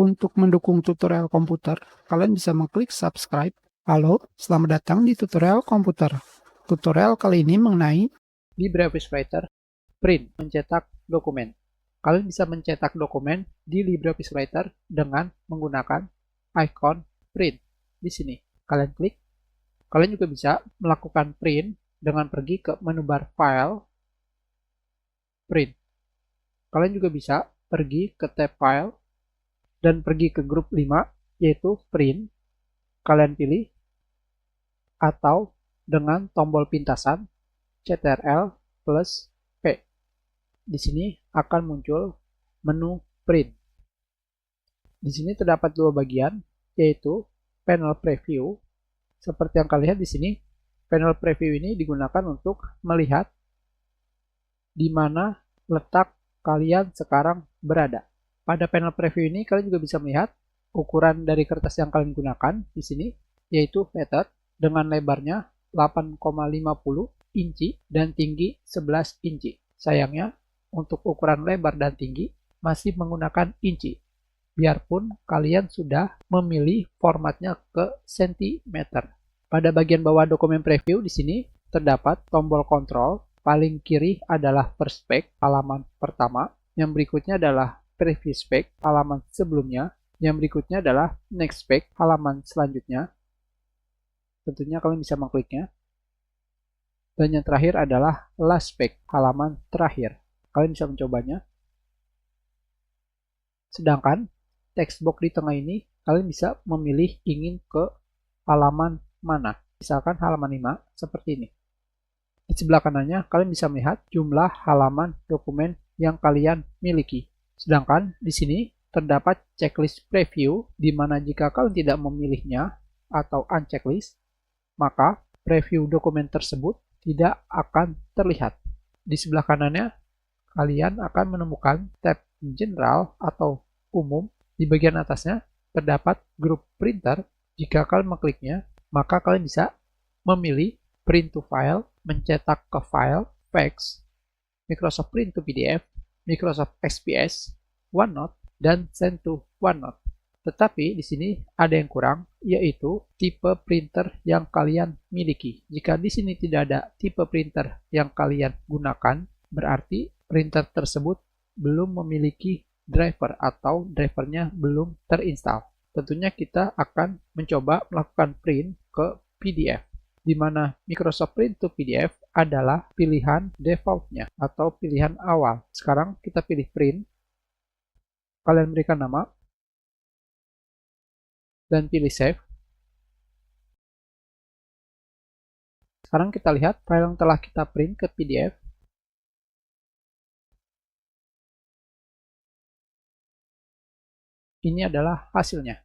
Untuk mendukung tutorial komputer, kalian bisa mengklik subscribe. Halo, selamat datang di tutorial komputer. Tutorial kali ini mengenai LibreOffice Writer, print, mencetak dokumen. Kalian bisa mencetak dokumen di LibreOffice Writer dengan menggunakan icon print. Di sini, kalian klik. Kalian juga bisa melakukan print dengan pergi ke menu bar File, Print. Kalian juga bisa pergi ke tab File, dan pergi ke grup 5, yaitu print, kalian pilih, atau dengan tombol pintasan Ctrl plus P. Di sini akan muncul menu print. Di sini terdapat dua bagian, yaitu panel preview. Seperti yang kalian lihat di sini, panel preview ini digunakan untuk melihat di mana letak kalian sekarang berada. Pada panel preview ini, kalian juga bisa melihat ukuran dari kertas yang kalian gunakan di sini, yaitu letter dengan lebarnya 8,50 inci dan tinggi 11 inci. Sayangnya, untuk ukuran lebar dan tinggi masih menggunakan inci, biarpun kalian sudah memilih formatnya ke sentimeter. Pada bagian bawah dokumen preview di sini terdapat tombol kontrol. Paling kiri adalah first page, halaman pertama. Yang berikutnya adalah previous page, halaman sebelumnya. Yang berikutnya adalah next page, halaman selanjutnya. Tentunya kalian bisa mengkliknya. Dan yang terakhir adalah last page, halaman terakhir. Kalian bisa mencobanya. Sedangkan text box di tengah ini, kalian bisa memilih ingin ke halaman mana. Misalkan halaman 5, seperti ini. Di sebelah kanannya, kalian bisa melihat jumlah halaman dokumen yang kalian miliki. Sedangkan di sini terdapat checklist preview, di mana jika kalian tidak memilihnya atau unchecklist, maka preview dokumen tersebut tidak akan terlihat. Di sebelah kanannya, kalian akan menemukan tab general atau umum. Di bagian atasnya terdapat grup printer. Jika kalian mengkliknya, maka kalian bisa memilih print to file, mencetak ke file, fax, Microsoft Print to PDF, Microsoft XPS, OneNote, dan Send to OneNote. Tetapi di sini ada yang kurang, yaitu tipe printer yang kalian miliki. Jika di sini tidak ada tipe printer yang kalian gunakan, berarti printer tersebut belum memiliki driver atau drivernya belum terinstall. Tentunya kita akan mencoba melakukan print ke PDF, di mana Microsoft Print to PDF adalah pilihan defaultnya atau pilihan awal. Sekarang kita pilih print, kalian berikan nama, dan pilih save. Sekarang kita lihat file yang telah kita print ke PDF. Ini adalah hasilnya.